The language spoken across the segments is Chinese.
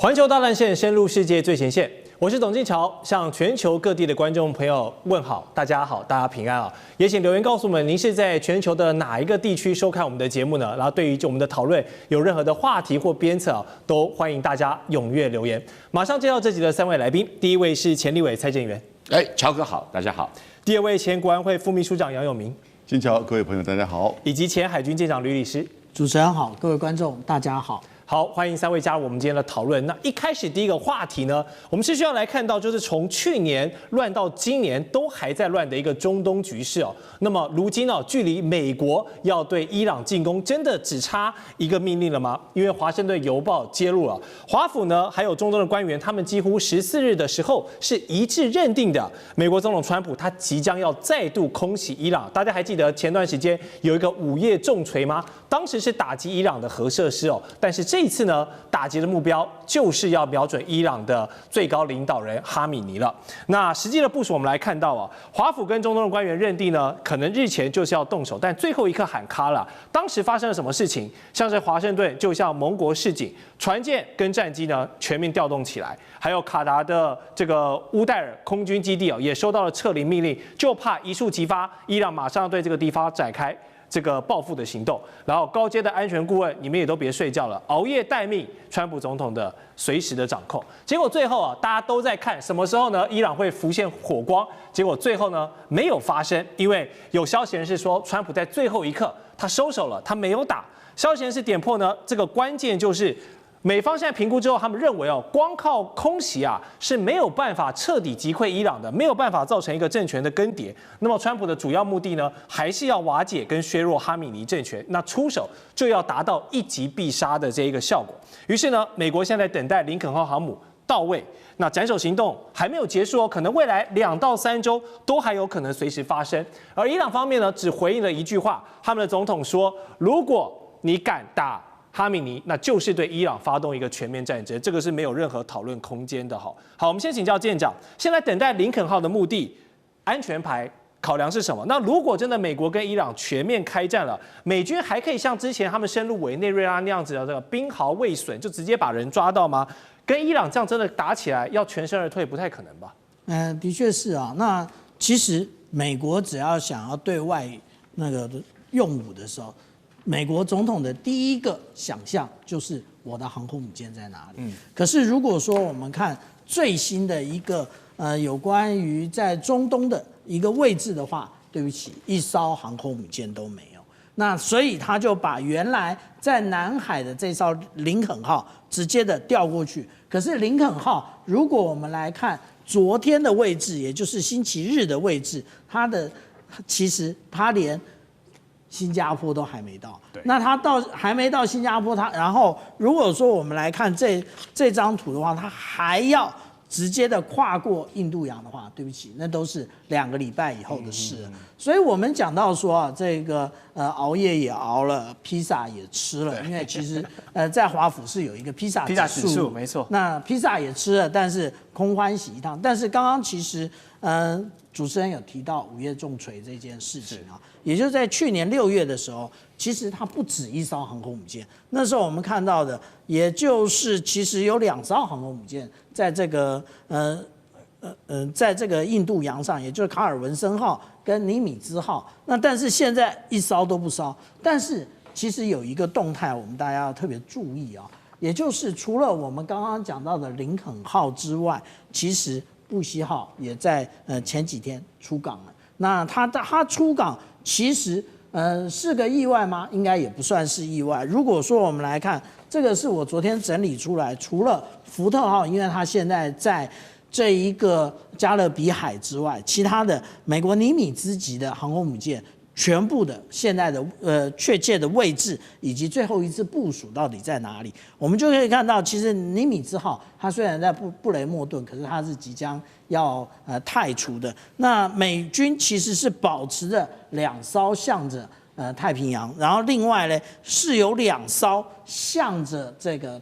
环球大战线深入世界最前线，我是董进桥，向全球各地的观众朋友问好，大家好，大家平安啊！也请留言告诉我们，您是在全球的哪一个地区收看我们的节目呢？然后对于我们的讨论有任何的话题或鞭策都欢迎大家踊跃留言。马上介绍这集的3位来宾，第一位是前立委蔡正元，乔哥好，大家好。第二位前国安会副秘书长杨永明，金桥各位朋友大家好，以及前海军舰长吕礼诗。主持人好，各位观众大家好。好，欢迎3位加入我们今天的讨论。那一开始第一个话题呢，我们是需要来看到，就是从去年乱到今年都还在乱的一个中东局势哦。那么如今呢，距离美国要对伊朗进攻，真的只差一个命令了吗？因为华盛顿邮报揭露了，华府呢还有中东的官员，他们几乎14日的时候是一致认定的，美国总统川普他即将要再度空袭伊朗。大家还记得前段时间有一个午夜重锤吗？当时是打击伊朗的核设施哦，但是这一次呢，打击的目标就是要瞄准伊朗的最高领导人哈米尼了。那实际的部署我们来看到啊，华府跟中东的官员认定呢，可能日前就是要动手，但最后一刻喊卡了。当时发生了什么事情？像是华盛顿就向盟国示警，船舰跟战机呢全面调动起来，还有卡达的这个乌代尔空军基地也收到了撤离命令，就怕一触即发，伊朗马上对这个地方展开这个报复的行动。然后高阶的安全顾问，你们也都别睡觉了，熬夜待命，川普总统的随时的掌控。结果最后大家都在看什么时候呢？伊朗会浮现火光。结果最后呢没有发生，因为有消息人士说，川普在最后一刻他收手了，他没有打。消息人士点破呢，这个关键就是美方现在评估之后，他们认为光靠空袭是没有办法彻底击溃伊朗的，没有办法造成一个政权的更迭。那么川普的主要目的呢，还是要瓦解跟削弱哈米尼政权，那出手就要达到一击必杀的这一个效果。于是呢，美国现在等待林肯号航母到位，那斩首行动还没有结束可能未来2到3周都还有可能随时发生。而伊朗方面呢，只回应了一句话，他们的总统说，如果你敢打哈米尼，那就是对伊朗发动一个全面战争，这个是没有任何讨论空间的。好，我们先请教舰长，现在等待林肯号的目的，安全牌考量是什么？那如果真的美国跟伊朗全面开战了，美军还可以像之前他们深入委内瑞拉那样子的这个兵毫未损，就直接把人抓到吗？跟伊朗这样真的打起来，要全身而退不太可能吧？的确是啊。那其实美国只要想要对外那个用武的时候，美国总统的第一个想象就是我的航空母舰在哪里。可是如果说我们看最新的一个有关于在中东的一个位置的话，对不起，一艘航空母舰都没有。那所以他就把原来在南海的这艘林肯号直接的调过去。可是林肯号，如果我们来看昨天的位置，也就是星期日的位置，其实他连新加坡都还没到，那他还没到新加坡，然后如果说我们来看这张图的话，他还要直接的跨过印度洋的话，对不起，那都是2个礼拜以后的事了。所以我们讲到说这个熬夜也熬了，披萨也吃了，因为其实在华府是有一个披萨指数，没错。那披萨也吃了，但是空欢喜一趟。但是刚刚其实主持人有提到午夜重锤这件事情也就是在去年6月的时候，其实它不止一艘航空母舰。那时候我们看到的，也就是其实有2艘航空母舰在这个在这个印度洋上，也就是卡尔文森号跟尼米兹号。那但是现在一艘都不烧。但是其实有一个动态，我们大家要特别注意也就是除了我们刚刚讲到的林肯号之外，其实布希号也在前几天出港了。那他出港其实是个意外吗？应该也不算是意外。如果说我们来看，这个是我昨天整理出来，除了福特号，因为它现在在这一个加勒比海之外，其他的美国尼米兹级的航空母舰全部的现在的确切的位置以及最后一次部署到底在哪里，我们就可以看到，其实尼米兹号它虽然在布雷默顿，可是它是即将要汰除的。那美军其实是保持着2艘向着太平洋，然后另外呢是有2艘向着这个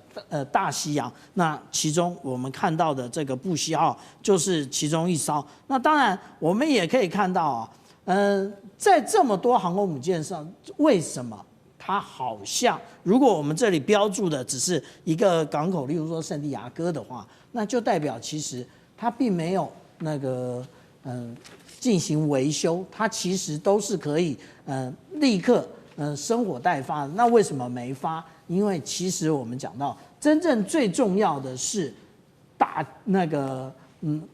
大西洋。那其中我们看到的这个布希号就是其中一艘。那当然我们也可以看到在这么多航空母舰上，为什么它好像如果我们这里标注的只是一个港口，例如说圣地亚哥的话，那就代表其实它并没有那个进行维修，它其实都是可以立刻生火待发的。那为什么没发？因为其实我们讲到，真正最重要的是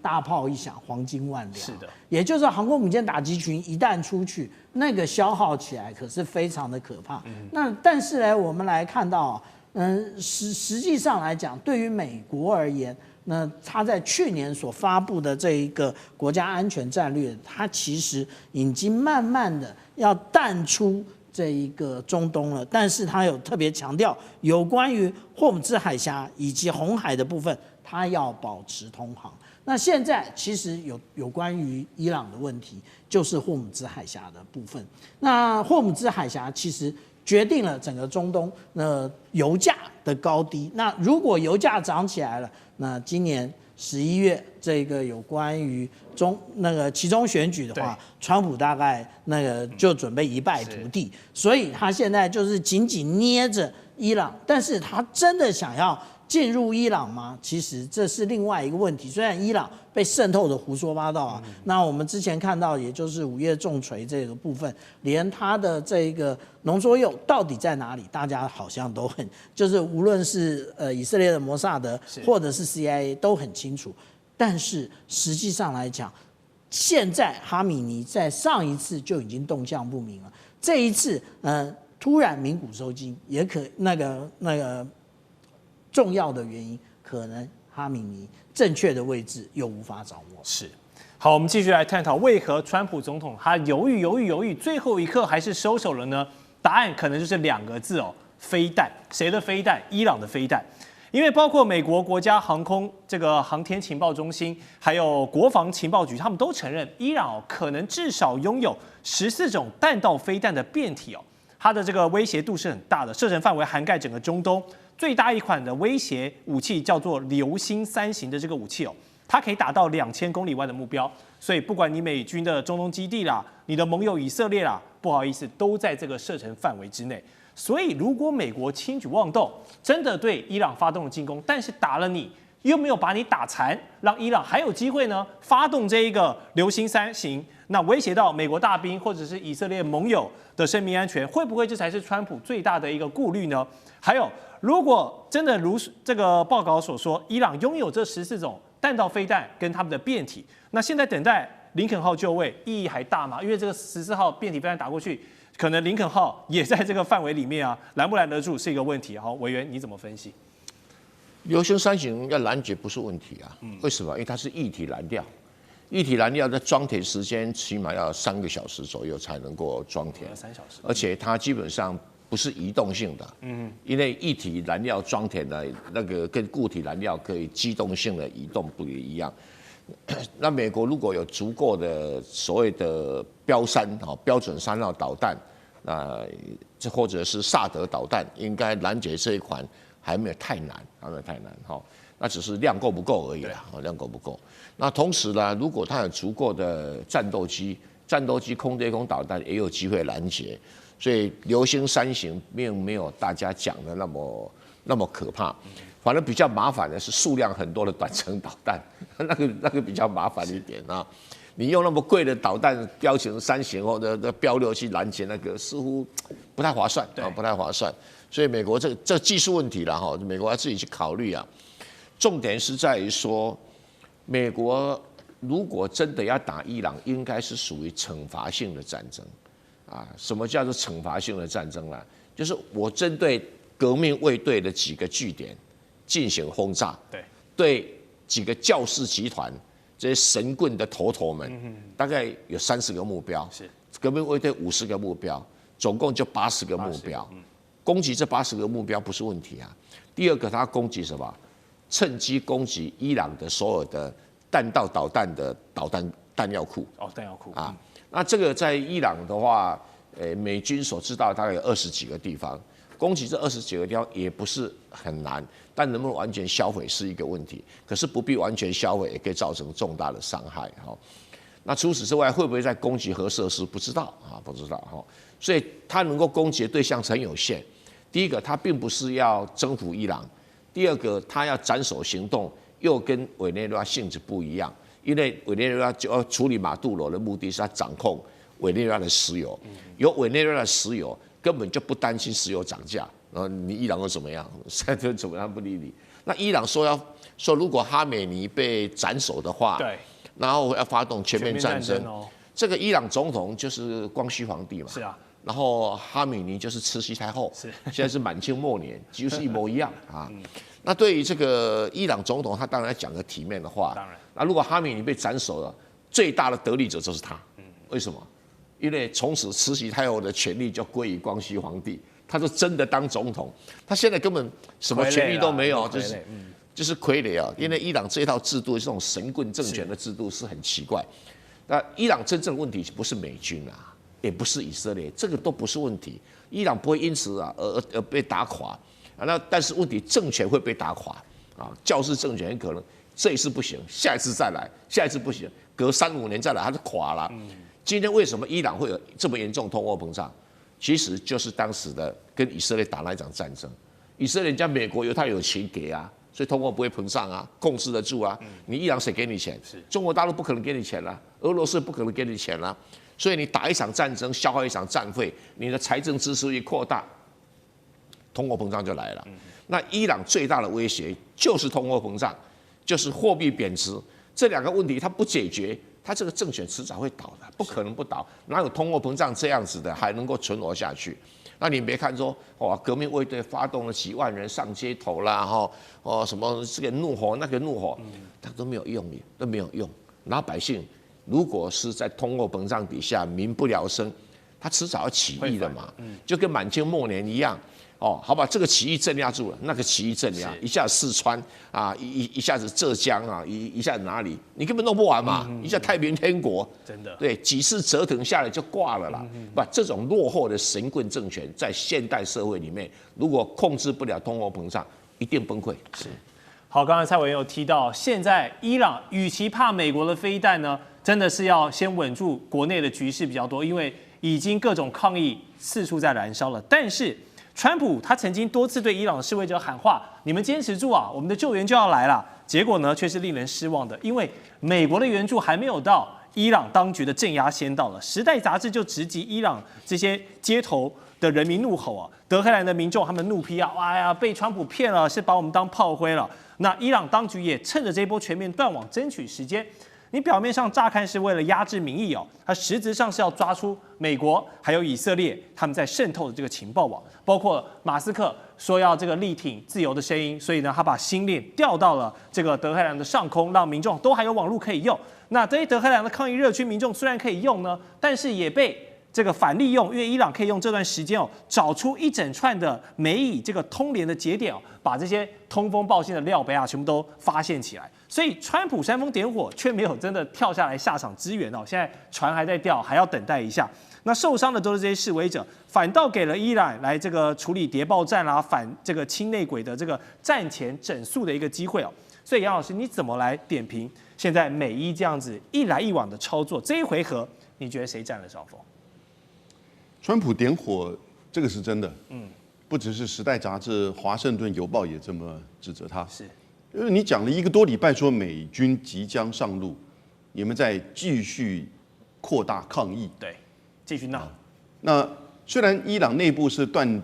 大炮一响，黄金万两。是的，也就是航空母舰打击群一旦出去，那个消耗起来可是非常的可怕。那但是呢，我们来看到，实际上来讲，对于美国而言，那他在去年所发布的这一个国家安全战略，它其实已经慢慢的要淡出这一个中东了。但是他有特别强调，有关于霍姆兹海峡以及红海的部分，它要保持通航。那现在其实有关于伊朗的问题，就是霍姆兹海峡的部分。那霍姆兹海峡其实决定了整个中东油价的高低。那如果油价涨起来了，那今年11月这个有关于期中选举的话，川普大概就准备一败涂地，所以他现在就是紧紧捏着伊朗，但是他真的想要进入伊朗吗？其实这是另外一个问题。虽然伊朗被渗透的胡说八道啊，那我们之前看到，也就是5月重锤这个部分，连它的这个浓缩铀到底在哪里，大家好像都就是无论是以色列的摩萨德或者是 CIA 都很清楚。但是实际上来讲，现在哈米尼在上一次就已经动向不明了，这一次突然鸣鼓收惊，也可那个重要的原因，可能哈米尼正确的位置又无法掌握。是，好，我们继续来探讨为何川普总统他犹豫，最后一刻还是收手了呢？答案可能就是2个字哦，飞弹。谁的飞弹？伊朗的飞弹。因为包括美国国家航空这个航天情报中心，还有国防情报局，他们都承认伊朗可能至少拥有14种弹道飞弹的变体哦，它的这个威胁度是很大的，射程范围涵盖整个中东。最大一款的威胁武器叫做流星3型的这个武器哦，它可以打到2000公里外的目标，所以不管你美军的中东基地啦，你的盟友以色列啦，不好意思，都在这个射程范围之内。所以如果美国轻举妄动，真的对伊朗发动了进攻，但是打了你，又没有把你打残，让伊朗还有机会呢发动这一个流星3型，那威胁到美国大兵或者是以色列盟友的生命安全，会不会这才是川普最大的一个顾虑呢？还有，如果真的如这个报告所说，伊朗拥有这14种弹道飞弹跟他们的变体，那现在等待林肯号就位意义还大吗？因为这个14号变体飞弹打过去，可能林肯号也在这个范围里面啊，拦不拦得住是一个问题。好，委员你怎么分析？流星3型要拦截不是问题啊，为什么？因为它是液体燃料，液体燃料的装填时间起码要3个小时左右才能够装填3小时，而且它基本上不是移动性的，因为液体燃料装填的那个跟固体燃料可以机动性的移动不一样。那美国如果有足够的所谓的标准3号导弹，这或者是萨德导弹，应该拦截这一款还没有太难，那只是量够不够而已啦，量够不够。那同时呢，如果它有足够的战斗机空对空导弹也有机会拦截，所以流星3型并没有大家讲的那么可怕。反而比较麻烦的是数量很多的短程导弹，那个比较麻烦一点啊。你用那么贵的导弹标型3型或者标6去拦截那个，似乎不太划算啊，不太划算。所以美国这技术问题了哈，美国要自己去考虑啊。重点是在于说，美国如果真的要打伊朗，应该是属于惩罚性的战争啊。什么叫做惩罚性的战争啊？就是我针对革命卫队的几个据点进行轰炸，对几个教士集团这些神棍的头们，大概有30个目标，革命卫队50个目标，总共就80个目标。攻击这80个目标不是问题啊。第二个，他攻击什么？趁机攻击伊朗的所有的弹道导弹的弹药库。弹药库啊。那这个在伊朗的话，美军所知道大概有20几个地方。攻击这20几个地方也不是很难，但能不能完全销毁是一个问题。可是不必完全销毁，也可以造成重大的伤害。那除此之外，会不会再攻击核设施？不知道啊，不知道哈。所以他能够攻击的对象很有限。第一个，他并不是要征服伊朗；第二个，他要斩首行动又跟委内瑞拉性质不一样，因为委内瑞拉就要处理马杜罗的目的是他掌控委内瑞拉的石油，有委内瑞拉的石油，根本就不担心石油涨价。然后你伊朗又怎么样？现在怎么样不理你？那伊朗说如果哈梅尼被斩首的话，对，然后要发动全面战争。哦，这个伊朗总统就是光绪皇帝嘛，是啊，然后哈梅尼就是慈禧太后，是现在是满清末年，几乎是一模一样啊。那对于这个伊朗总统，他当然要讲个体面的话。当然，那如果哈梅尼被斩首了，最大的得利者就是他。为什么？因为从此慈禧太后的权力就归于光绪皇帝，他就真的当总统。他现在根本什么权力都没有，就是傀儡啊。因为伊朗这一套制度，这种神棍政权的制度是很奇怪。那伊朗真正问题不是美军啊，也不是以色列，这个都不是问题。伊朗不会因此而被打垮啊。那但是问题政权会被打垮啊，教士政权很可能这一次不行，下一次再来，下一次不行，隔3-5年再来，它就垮了。今天为什么伊朗会有这么严重通货膨胀？其实就是当时的跟以色列打那一场战争，以色列人家美国他有钱给啊，所以通货不会膨胀啊，控制得住啊。你伊朗谁给你钱？中国大陆不可能给你钱啦，俄罗斯不可能给你钱啦。所以你打一场战争，消耗一场战费，你的财政支出一扩大，通货膨胀就来了。那伊朗最大的威胁就是通货膨胀，就是货币贬值，这2个问题它不解决，它这个政权迟早会倒的，不可能不倒。哪有通货膨胀这样子的还能够存活下去？那你别看说，革命卫队发动了几万人上街头啦，什么这个怒吼那个怒吼，它都没有用，都没有用。老百姓如果是在通货膨胀底下民不聊生，他迟早要起义的嘛，就跟满清末年一样。好吧，这个起义镇压住了，那个起义镇压，一下四川啊，一下子浙江啊，一下子哪里，你根本弄不完嘛，一下太平天国，真的，对，几次折腾下来就挂了啦。这种落后的神棍政权，在现代社会里面，如果控制不了通货膨胀，一定崩溃。是。好，刚才蔡委员有提到，现在伊朗与其怕美国的飞弹呢，真的是要先稳住国内的局势比较多，因为已经各种抗议四处在燃烧了。但是川普他曾经多次对伊朗的示威者喊话：“你们坚持住啊，我们的救援就要来了。”结果呢，却是令人失望的，因为美国的援助还没有到，伊朗当局的镇压先到了。《时代》杂志就直击伊朗这些街头的人民怒吼啊，德黑兰的民众他们怒批啊，哎呀，被川普骗了，是把我们当炮灰了。那伊朗当局也趁着这波全面断网争取时间。你表面上乍看是为了压制民意哦，它实质上是要抓出美国还有以色列他们在渗透的这个情报网，包括马斯克说要这个力挺自由的声音，所以呢，他把星链调到了这个德黑兰的上空，让民众都还有网络可以用。那这些德黑兰的抗议热区民众虽然可以用呢，但是也被这个反利用，因为伊朗可以用这段时间哦，找出一整串的美以这个通联的节点哦，把这些通风报信的料杯啊，全部都发现起来。所以川普煽风点火，却没有真的跳下来下场支援哦。现在船还在掉，还要等待一下。那受伤的都是这些示威者，反倒给了伊朗来这个处理谍报战啦、反这个亲内鬼的这个战前整肃的一个机会哦。所以杨老师，你怎么来点评现在美伊这样子一来一往的操作？这一回合，你觉得谁占了上风？川普点火，这个是真的。不只是《时代》杂志，《华盛顿邮报》也这么指责他。是，因为你讲了1个多礼拜，说美军即将上路，你们在继续扩大抗议。对，继续闹。那虽然伊朗内部是断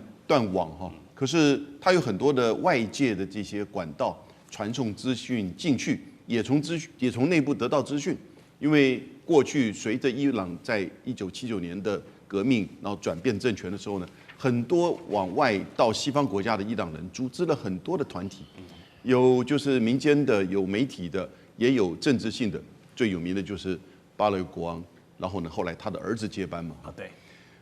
网哈，可是它有很多的外界的这些管道传送资讯进去，也从内部得到资讯。因为过去随着伊朗在1979年的革命，然后转变政权的时候呢，很多往外到西方国家的伊朗人组织了很多的团体，有就是民间的，有媒体的，也有政治性的。最有名的就是巴勒国王，然后呢，后来他的儿子接班嘛。对。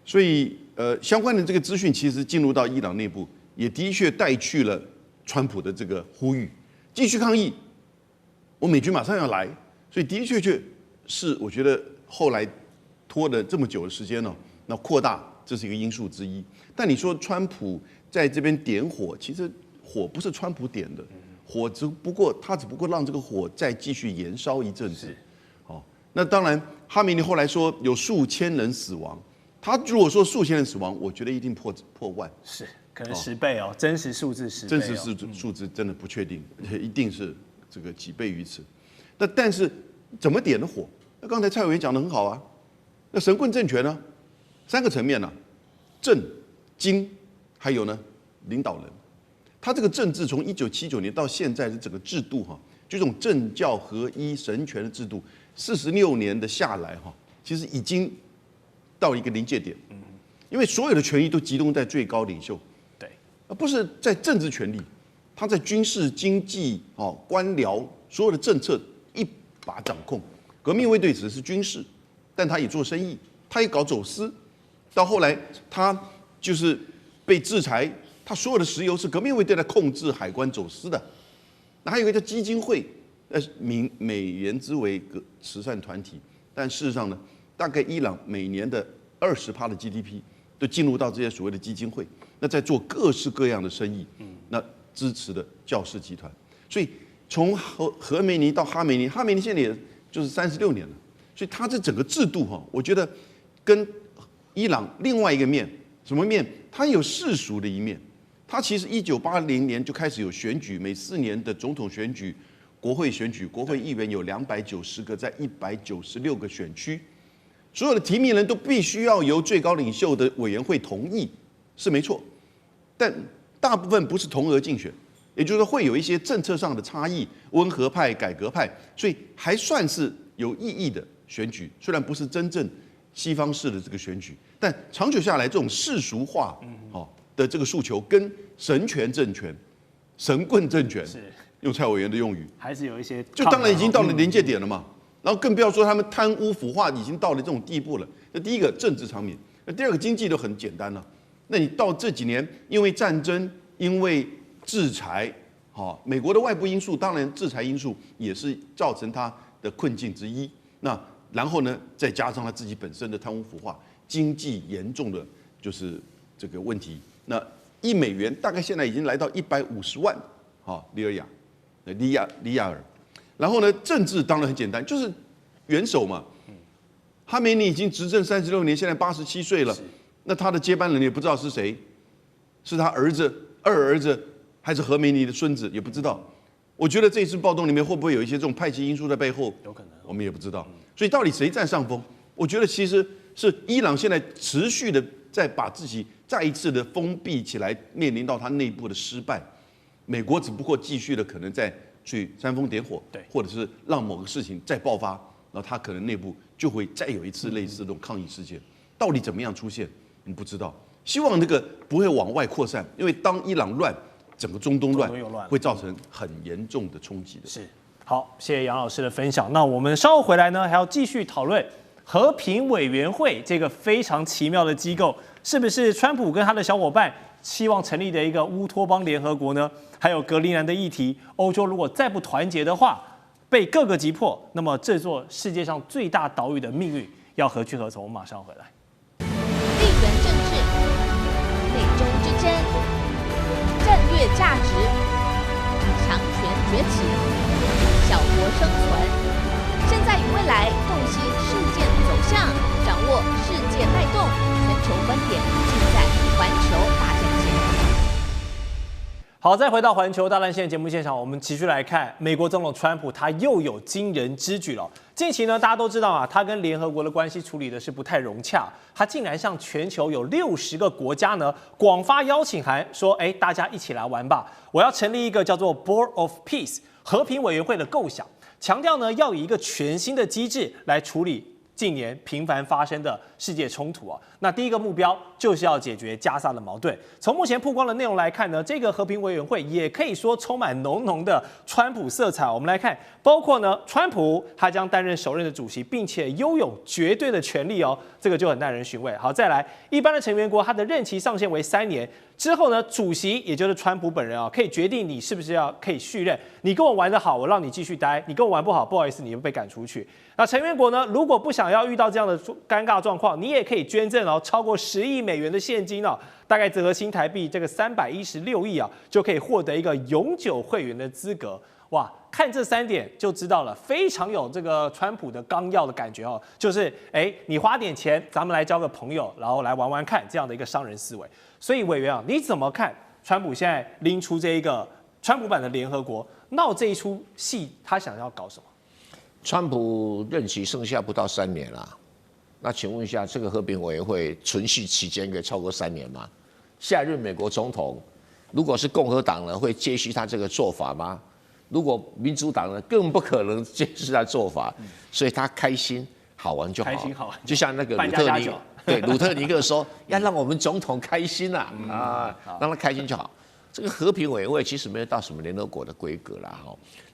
所以相关的这个资讯其实进入到伊朗内部，也的确带去了川普的这个呼吁，继续抗议，我美军马上要来。所以的确是我觉得后来拖了这么久的时间呢，那扩大这是一个因素之一。但你说川普在这边点火，其实火不是川普点的，火只不过让这个火再继续延烧一阵子。那当然，哈梅尼后来说有数千人死亡，他如果说数千人死亡，我觉得一定破万，是可能10倍哦，真实数字10倍、哦，真实数字真的不确定，而且一定是这个几倍于此。但是怎么点的火？那刚才蔡委员讲的很好啊，那神棍政权呢，3个层面呢、政、经，还有呢领导人。他这个政治从1979年到现在的整个制度哈，就这种政教合一神权的制度，46年的下来哈，其实已经到一个临界点。因为所有的权力都集中在最高领袖，对，而不是在政治权力，他在军事、经济、官僚所有的政策一把掌控。革命卫队只是军事，但他也做生意，他也搞走私，到后来他就是被制裁。他所有的石油是革命卫队在控制海关走私的，那还有一个叫基金会，美元之为慈善团体，但事实上呢，大概伊朗每年的20%的 GDP 都进入到这些所谓的基金会，那在做各式各样的生意，那支持的教士集团，所以从何梅尼到哈梅尼，哈梅尼现在也就是36年了，所以他这整个制度哈，我觉得跟伊朗另外一个面，什么面？它有世俗的一面。他其实1980年就开始有选举，每4年的总统选举、国会选举，国会议员有290个，在196个选区，所有的提名人都必须要由最高领袖的委员会同意，是没错。但大部分不是同额竞选，也就是说会有一些政策上的差异，温和派、改革派，所以还算是有意义的选举，虽然不是真正西方式的这个选举，但长久下来，这种世俗化，的这个诉求跟神权政权、神棍政权，用蔡委员的用语，还是有一些，就当然已经到了临界点了嘛。然后更不要说他们贪污腐化已经到了这种地步了。那第一个政治场面，那第二个经济都很简单了。那你到这几年，因为战争，因为制裁，美国的外部因素，当然制裁因素也是造成他的困境之一。那然后呢，再加上他自己本身的贪污腐化，经济严重的就是这个问题。那1美元大概现在已经来到150万，里亚尔。然后呢，政治当然很简单，就是元首嘛。哈梅尼已经执政36年，现在87岁了，那他的接班人也不知道是谁，是他儿子、2儿子，还是何梅尼的孙子，也不知道。我觉得这次暴动里面会不会有一些这种派系因素在背后？有可能，我们也不知道。所以到底谁占上风？我觉得其实是伊朗现在持续的在把自己再一次的封闭起来，面临到它内部的失败。美国只不过继续的可能在去煽风点火，对，或者是让某个事情再爆发，然后它可能内部就会再有一次类似这种抗议事件。到底怎么样出现，我们不知道。希望这个不会往外扩散，因为当伊朗乱，整个中东乱会造成很严重的冲击的。是，好，谢谢杨老师的分享。那我们稍后回来呢，还要继续讨论和平委员会这个非常奇妙的机构，是不是川普跟他的小伙伴希望成立的一个乌托邦联合国呢？还有格陵兰的议题，欧洲如果再不团结的话，被各个击破，那么这座世界上最大岛屿的命运要何去何从？我们马上回来。地缘政治、美中之争、战略价值、强权崛起、小国生存，现在与未来洞悉事件走向，掌握世界脉动，全球观点尽在环球大战线。好，再回到环球大战线节目现场，我们继续来看美国总统川普，他又有惊人之举了。近期呢，大家都知道啊，他跟联合国的关系处理的是不太融洽，他竟然向全球有60个国家呢广发邀请函，说，大家一起来玩吧，我要成立一个叫做 Board of Peace 和平委员会的构想，强调呢要以一个全新的机制来处理近年频繁发生的世界冲突啊。那第一个目标就是要解决加沙的矛盾。从目前曝光的内容来看呢，这个和平委员会也可以说充满浓浓的川普色彩。我们来看，包括呢，川普他将担任首任的主席，并且拥有绝对的权力哦，这个就很耐人寻味。好，再来，一般的成员国他的任期上限为3年，之后呢，主席也就是川普本人啊，可以决定你是不是可以续任。你跟我玩得好，我让你继续待；你跟我玩不好，不好意思，你会被赶出去。那成员国呢，如果不想要遇到这样的尴尬状况，你也可以捐赠超过10亿美元的现金哦，大概折合新台币这个316亿啊，就可以获得一个永久会员的资格。哇，看这3点就知道了，非常有这个川普的纲要的感觉哦，就是你花点钱，咱们来交个朋友，然后来玩玩看这样的一个商人思维。所以委员啊，你怎么看川普现在拎出这一个川普版的联合国，闹这一出戏，他想要搞什么？川普任期剩下不到3年啦，那请问一下，这个和平委员会存续期间可以超过3年吗？下任美国总统如果是共和党呢，会接续他这个做法吗？如果民主党呢，更不可能接续他做法，所以他开心好玩就好，开心好玩，就像那个鲁特尼克说，要让我们总统开心啊，让他开心就好。这个和平委员会其实没有到什么联合国的规格啦，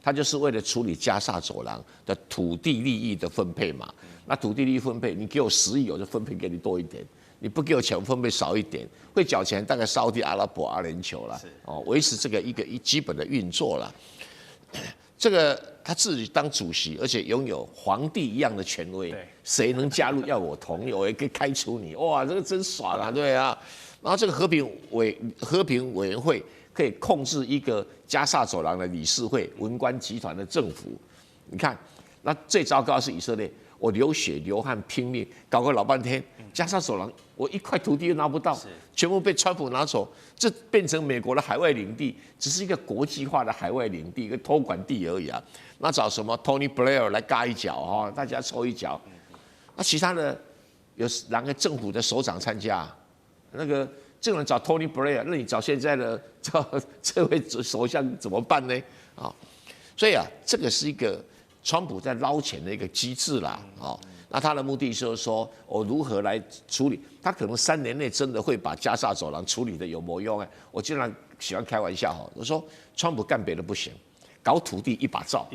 它就是为了处理加沙走廊的土地利益的分配嘛。那土地利益分配，你给我10亿，我就分配给你多一点；你不给我钱，分配少一点。会缴钱大概沙特阿拉伯、阿联酋啦，维持这个一个基本的运作啦。这个他自己当主席，而且拥有皇帝一样的权威，谁能加入要我同意，我也可以开除你。哇，这个真爽啊，对啊。然后这个和平委员会可以控制一个加沙走廊的理事会、文官集团的政府。你看，那最糟糕的是以色列，我流血流汗拼命搞个老半天，加沙走廊我1块土地都拿不到，全部被川普拿走，这变成美国的海外领地，只是一个国际化的海外领地，一个托管地而已啊。那找什么 Tony Blair 来嘎一脚哈，大家抽一脚。那其他的有哪个政府的首长参加？那个这个人找 Tony Blair， 那你找现在的这位首相怎么办呢？所以啊，这个是一个川普在捞钱的一个机制啦，那他的目的就是说，我如何来处理？他可能3年内真的会把加沙走廊处理的有模用。我经常喜欢开玩笑我说川普干别的不行，搞土地一把照，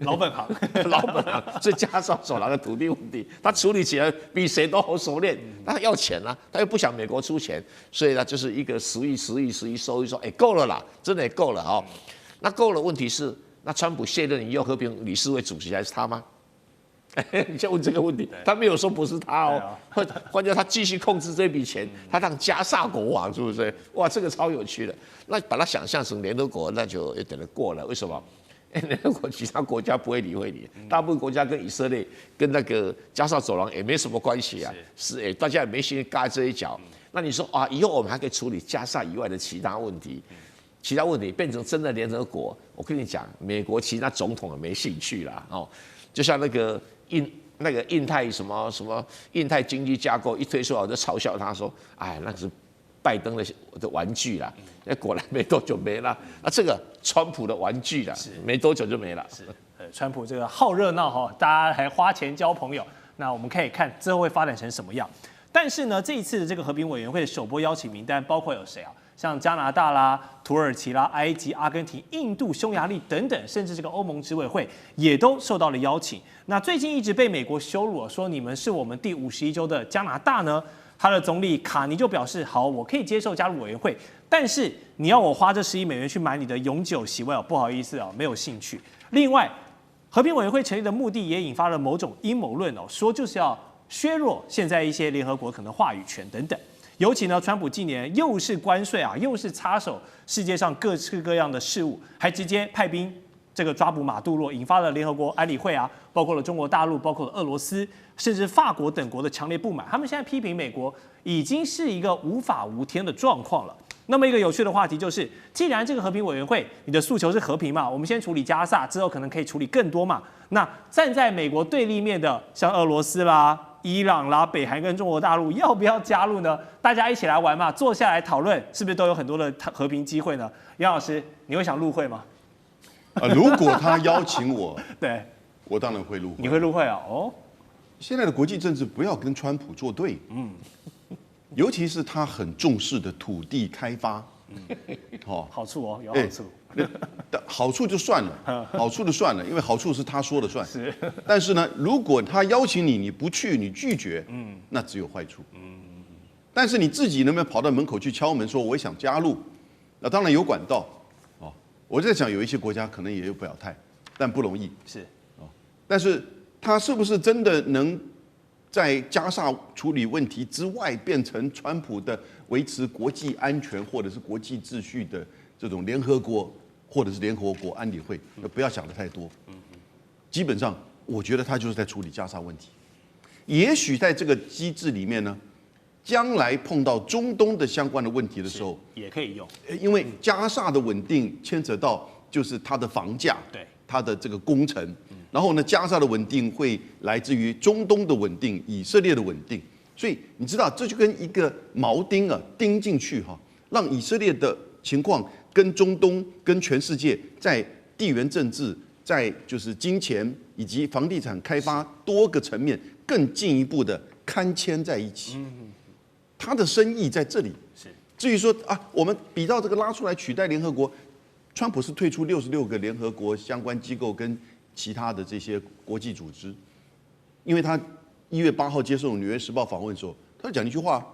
老本行，老本行。这加沙走廊的土地问题，他处理起来比谁都好熟练。他要钱啊，他又不想美国出钱，所以呢，就是一个10亿收一收，够了啦，真的也够了那够了，问题是，那川普卸任以后，和平理事会主席还是他吗？你先问这个问题，他没有说不是他换掉他继续控制这笔钱，他当加沙国王，是不是？哇，这个超有趣的。那把它想象成联合国，那就有点过了。为什么？联合国其他国家不会理会你，大部分国家跟以色列、跟那个加沙走廊也没什么关系啊。是大家也没心嘎这一脚。那你说以后我们还可以处理加沙以外的其他问题，变成真的联合国，我跟你讲，美国其他总统也没兴趣啦。就像那个印太什么印太经济架构一推出来，我就嘲笑他说：“那是拜登的玩具啦。”果然没多久没了。这个川普的玩具啦，没多久就没了。川普这个好热闹大家还花钱交朋友。那我们可以看之后会发展成什么样。但是呢，这一次的这个和平委员会的首波邀请名单包括有谁啊？像加拿大啦、土耳其啦、埃及、阿根廷、印度、匈牙利等等，甚至这个欧盟执委会也都受到了邀请。那最近一直被美国羞辱说你们是我们第51州的加拿大呢，他的总理卡尼就表示，好，我可以接受加入委员会，但是你要我花这10亿美元去买你的永久席位不好意思没有兴趣。另外，和平委员会成立的目的也引发了某种阴谋论说就是要削弱现在一些联合国可能话语权等等。尤其呢，川普近年又是关税又是插手世界上各式各样的事务，还直接派兵这个抓捕马杜罗，引发了联合国安理会包括了中国大陆，包括了俄罗斯，甚至法国等国的强烈不满。他们现在批评美国已经是一个无法无天的状况了。那么一个有趣的话题就是，既然这个和平委员会你的诉求是和平嘛，我们先处理加沙，之后可能可以处理更多嘛。那站在美国对立面的，像俄罗斯啦、伊朗啦、北韩跟中国大陆要不要加入呢？大家一起来玩嘛，坐下来讨论，是不是都有很多的和平机会呢？杨老师，你会想入会吗？如果他邀请我，对，我当然会入会。你会入会现在的国际政治不要跟川普作对，尤其是他很重视的土地开发，好处有好处。好处就算了，好处就算了，因为好处是他说了算。是，但是呢，如果他邀请你，你不去，你拒绝，那只有坏处。但是你自己能不能跑到门口去敲门说我想加入？那当然有管道。我在想有一些国家可能也有表态，但不容易。是，但是他是不是真的能在加沙处理问题之外，变成川普的维持国际安全或者是国际秩序的这种联合国或者是联合国安理会，不要想得太多。基本上，我觉得他就是在处理加沙问题。也许在这个机制里面呢，将来碰到中东的相关的问题的时候，也可以用，因为加沙的稳定牵扯到就是它的房价，对，它的这个工程，然后呢，加沙的稳定会来自于中东的稳定、以色列的稳定，所以你知道，这就跟一个铆钉啊钉进去哈，让以色列的情况跟中东、跟全世界在地缘政治、在就是金钱以及房地产开发多个层面更进一步的龛嵌在一起。他的深意在这里。是。至于说啊，我们比照这个拉出来取代联合国，川普是退出66个联合国相关机构跟其他的这些国际组织，因为他1月8号接受《纽约时报》访问的时候，他就讲一句话：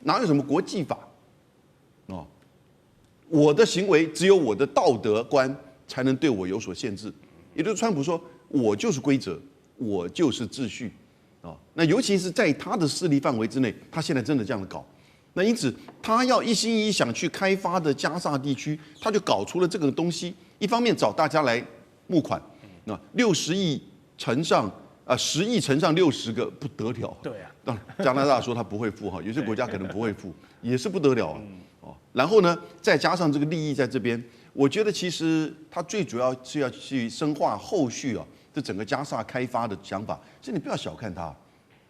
哪有什么国际法？哦，我的行为只有我的道德观才能对我有所限制。也就是川普说，我就是规则，我就是秩序。那尤其是在他的势力范围之内，他现在真的这样的搞。那因此，他要一心一意想去开发的加沙地区，他就搞出了这个东西。一方面找大家来募款，那60亿乘上10亿乘上60个不得了。对啊，当然加拿大说他不会付哈，有些国家可能不会付，也是不得了啊。然后呢，再加上这个利益在这边，我觉得其实他最主要是要去深化后续啊。这整个加沙开发的想法，所以你不要小看它，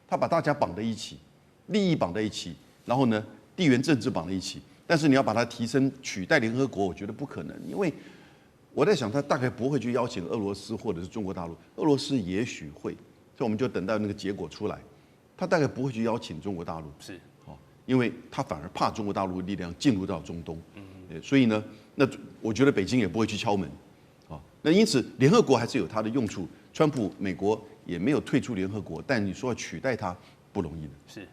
它把大家绑在一起，利益绑在一起，然后呢，地缘政治绑在一起。但是你要把它提升取代联合国，我觉得不可能，因为我在想，他大概不会去邀请俄罗斯或者是中国大陆，俄罗斯也许会，所以我们就等到那个结果出来，他大概不会去邀请中国大陆，是，因为他反而怕中国大陆的力量进入到中东，所以呢，那我觉得北京也不会去敲门。那因此，联合国还是有它的用处。川普美国也没有退出联合国，但你说要取代它不容易的。是，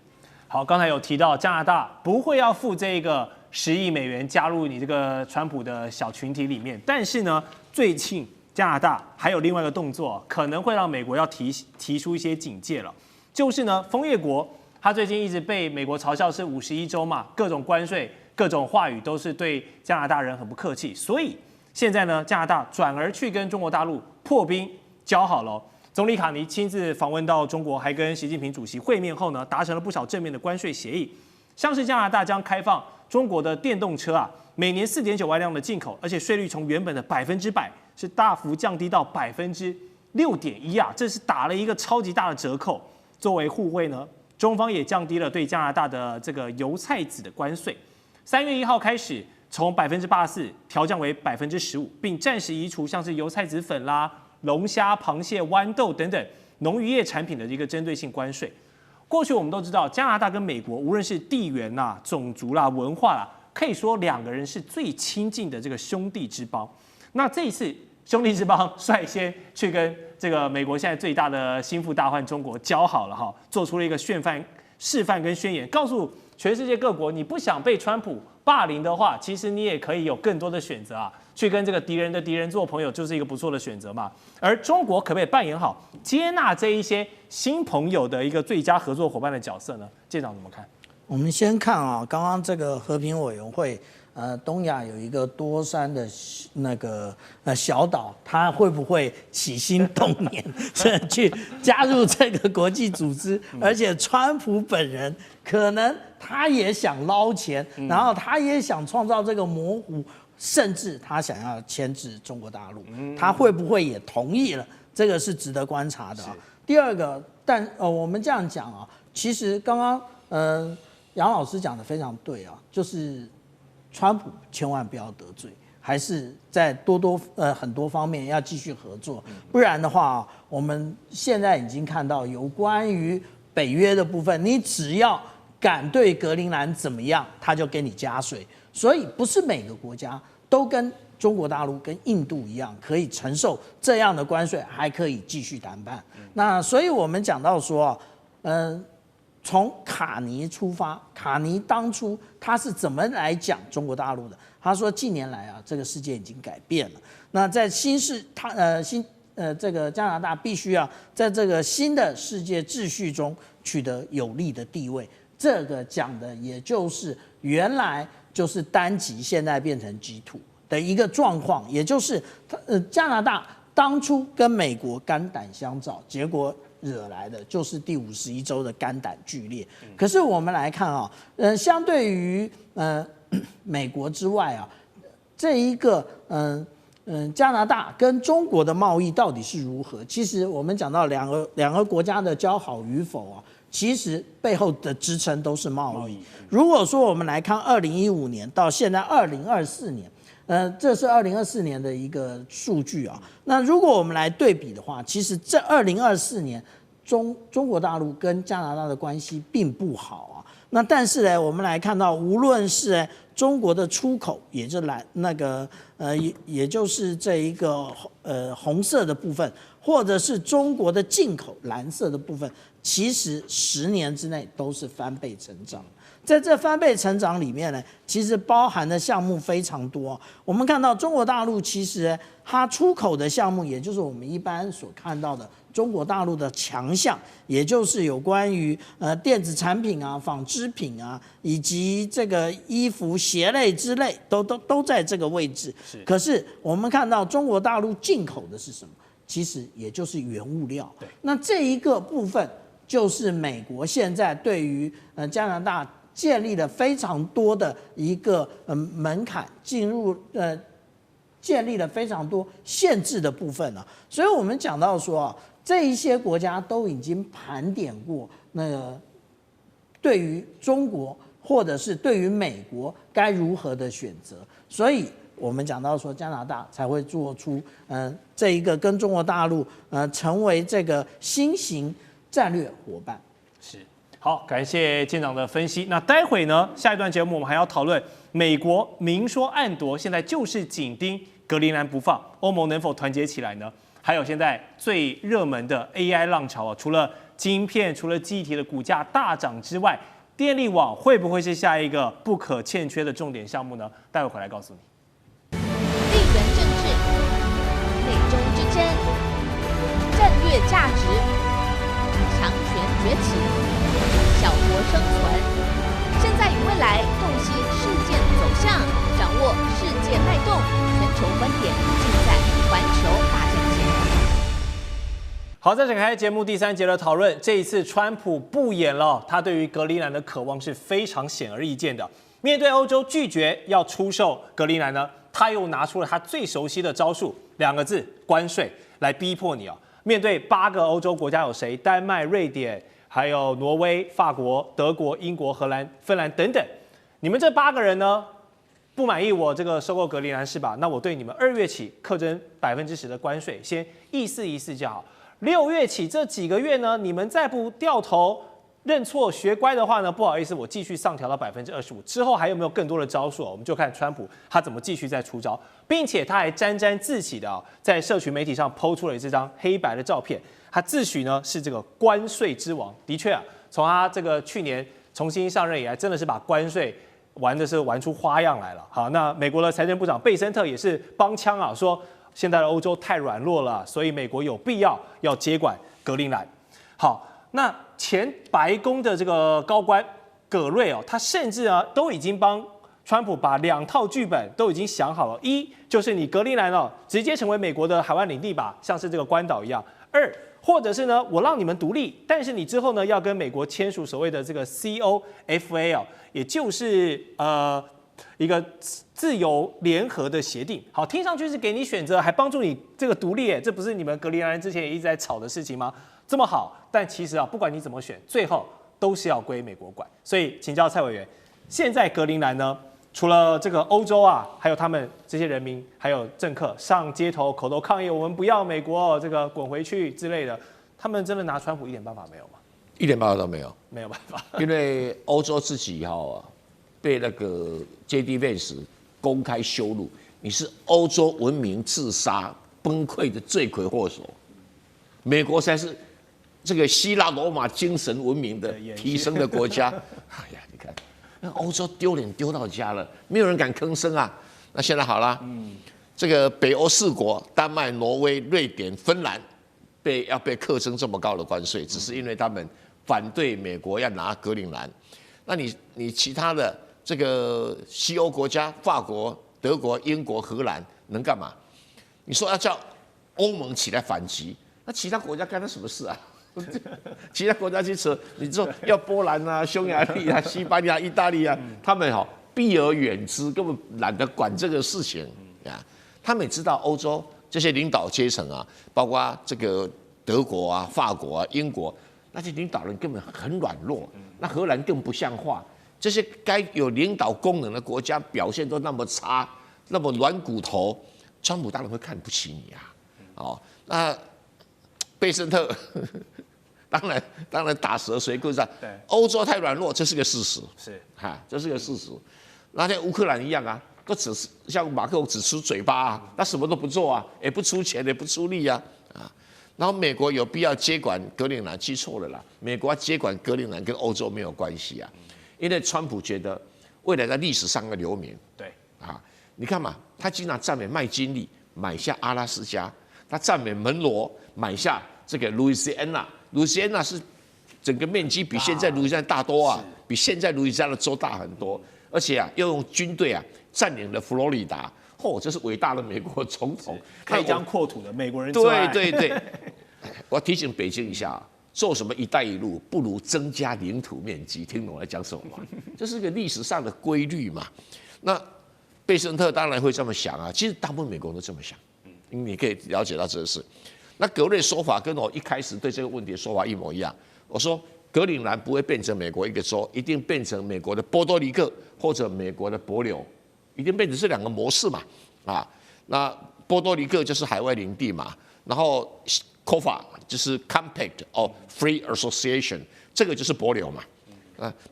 好，刚才有提到加拿大不会要付这个10亿美元加入你这个川普的小群体里面，但是呢，最近加拿大还有另外一个动作，可能会让美国要提出一些警戒了，就是呢，枫叶国他最近一直被美国嘲笑是51州嘛，各种关税、各种话语都是对加拿大人很不客气，所以。现在呢，加拿大转而去跟中国大陆破冰交好了。总理卡尼亲自访问到中国，还跟习近平主席会面后呢，达成了不少正面的关税协议。像是加拿大将开放中国的电动车啊，每年4.9万辆的进口，而且税率从原本的100%是大幅降低到6.1%啊，这是打了一个超级大的折扣。作为互惠呢，中方也降低了对加拿大的这个油菜籽的关税。3月1号开始。从84%调降为15%，并暂时移除像是油菜籽粉啦、龙虾、螃蟹、豌豆等等农渔业产品的一个针对性关税。过去我们都知道，加拿大跟美国无论是地缘啦、种族啦、文化啦，可以说两个人是最亲近的这个兄弟之邦。那这一次兄弟之邦率先去跟这个美国现在最大的心腹大患中国交好了哈，做出了一个示范跟宣言，告诉全世界各国，你不想被川普霸凌的话，其实你也可以有更多的选择啊，去跟这个敌人的敌人做朋友，就是一个不错的选择嘛。而中国可不可以扮演好接纳这一些新朋友的一个最佳合作伙伴的角色呢？舰长怎么看？我们先看啊，刚刚这个和平委员会，东亚有一个多山的那个小岛，它会不会起心动念去加入这个国际组织？而且川普本人可能他也想捞钱，然后他也想创造这个模糊，甚至他想要牵制中国大陆，他会不会也同意了？这个是值得观察的。第二个，我们这样讲啊，其实刚刚杨老师讲的非常对啊，就是川普千万不要得罪，还是在很多方面要继续合作，不然的话，我们现在已经看到有关于北约的部分，你只要敢对格陵兰怎么样，他就给你加税，所以不是每个国家都跟中国大陆跟印度一样，可以承受这样的关税，还可以继续谈判。那所以我们讲到说，从卡尼出发，卡尼当初他是怎么来讲中国大陆的？他说近年来啊，这个世界已经改变了。那在这个加拿大必须要在这个新的世界秩序中取得有利的地位。这个讲的也就是原来就是单极，现在变成 G2。的一个状况，也就是加拿大当初跟美国肝胆相照，结果惹来的就是第51州的肝胆俱裂。可是我们来看啊，相对于美国之外啊，这一个加拿大跟中国的贸易到底是如何？其实我们讲到两个国家的交好与否啊，其实背后的支撑都是贸易。如果说我们来看2015年到现在2024年。这是2024年的一个数据啊。那如果我们来对比的话，其实这2024年中国大陆跟加拿大的关系并不好啊。那但是呢，我们来看到，无论是中国的出口，也就也就是这一个红色的部分，或者是中国的进口蓝色的部分，其实10年之内都是翻倍成长。在这翻倍成长里面呢，其实包含的项目非常多。我们看到中国大陆其实它出口的项目，也就是我们一般所看到的中国大陆的强项，也就是有关于电子产品啊、纺织品啊，以及这个衣服、鞋类之类，都在这个位置。可是我们看到中国大陆进口的是什么？其实也就是原物料。对，那这一个部分就是美国现在对于加拿大建立了非常多的一个门槛，建立了非常多限制的部分了。所以我们讲到说啊，这一些国家都已经盘点过那个对于中国或者是对于美国该如何的选择，所以我们讲到说加拿大才会做出这一个跟中国大陆成为这个新型战略伙伴。是。好，感谢舰长的分析。那待会呢，下一段节目我们还要讨论美国明说暗夺，现在就是紧盯格陵兰不放，欧盟能否团结起来呢？还有现在最热门的 AI 浪潮啊，除了晶片、除了记忆体的股价大涨之外，电力网会不会是下一个不可欠缺的重点项目呢？待会回来告诉你。地缘政治、美中之争、战略价值、强权崛起。小国生存，现在与未来洞悉事件走向，掌握世界脉动，全球观点尽在环球大战线。好，再展开节目第3节的讨论。这一次，川普不演了，他对于格陵兰的渴望是非常显而易见的。面对欧洲拒绝要出售格陵兰呢，他又拿出了他最熟悉的招数，2个字：关税，来逼迫你啊。面对8个欧洲国家有谁？丹麦、瑞典。还有挪威、法国、德国、英国、荷兰、芬兰等等，你们这8个人呢，不满意我这个收购格陵兰是吧？那我对你们2月起课征10%的关税，先意思意思就好。6月起这几个月呢，你们再不掉头认错学乖的话呢，不好意思，我继续上调到25%。之后还有没有更多的招数？我们就看川普他怎么继续再出招，并且他还沾沾自喜的在社群媒体上抛出了这张黑白的照片。他自诩呢是这个关税之王，的确啊，从他这个去年重新上任以来，真的是把关税玩出花样来了。好，那美国的财政部长贝森特也是帮腔啊，说现在的欧洲太软弱了，所以美国有必要接管格陵兰。好，那前白宫的这个高官葛瑞哦，他甚至啊都已经帮川普把2套剧本都已经想好了，一就是你格陵兰哦直接成为美国的海湾领地吧，像是这个关岛一样；二或者是呢，我让你们独立，但是你之后呢要跟美国签署所谓的这个 COFA 哦，也就是一个自由联合的协定。好，听上去是给你选择，还帮助你这个独立，这不是你们格陵兰人之前也一直在吵的事情吗？这么好，但其实啊，不管你怎么选，最后都是要归美国管。所以请教蔡委员，现在格陵兰呢？除了这个欧洲啊，还有他们这些人民，还有政客上街头口头抗议，我们不要美国这个滚回去之类的，他们真的拿川普一点办法没有吗？一点办法都没有，没有办法，因为欧洲自己被那个 JD Vance 公开羞辱，你是欧洲文明自杀崩溃的罪魁祸首，美国才是这个希腊罗马精神文明的提升的国家。哎呀，你看。那欧洲丢脸丢到家了，没有人敢吭声啊。那现在好了，这个北欧4国，丹麦、挪威、瑞典、芬兰，要被课征这么高的关税，只是因为他们反对美国要拿格陵兰。那你其他的这个西欧国家，法国、德国、英国、荷兰能干嘛？你说要叫欧盟起来反击，那其他国家干他什么事啊？其他国家去扯，你说要波兰啊、匈牙利啊、西班牙、意大利啊，他们避而远之，根本懒得管这个事情啊。他们也知道欧洲这些领导阶层啊，包括这个德国啊、法国啊、英国那些领导人根本很软弱，那荷兰更不像话。这些该有领导功能的国家表现都那么差，那么软骨头，川普当然会看不起你啊。那贝森特当然打蛇随棍上。欧洲太软弱，这是个事实。这是个事实。那像乌克兰一样啊，都只是像马克龙只出嘴巴啊，他什么都不做啊，也不出钱，也不出力啊。然后美国有必要接管格陵兰，记错了啦。美国要接管格陵兰跟欧洲没有关系啊，因为川普觉得未来在历史上要留名。你看嘛，他经常赞美麦金利买下阿拉斯加，他赞美门罗买下这个路易斯安那。路易斯安那是整个面积比现在路易斯安那大多啊，比现在路易斯安那州大很多，而且又用军队占领了佛罗里达。这是伟大的美国总统，开疆扩土的美国人。对，我要提醒北京一下，做什么“一带一路”不如增加领土面积，听懂我在讲什么吗？这是个历史上的规律嘛。那贝森特当然会这么想啊，其实大部分美国人都这么想，你可以了解到这个事。那格瑞说法跟我一开始对这个问题的说法一模一样，我说格陵兰不会变成美国一个州，一定变成美国的波多黎各或者美国的帛琉。一定变成这两个模式嘛，那波多黎各就是海外领地嘛，然后 COFA 就是 Compact of Free Association， 这个就是帛琉嘛，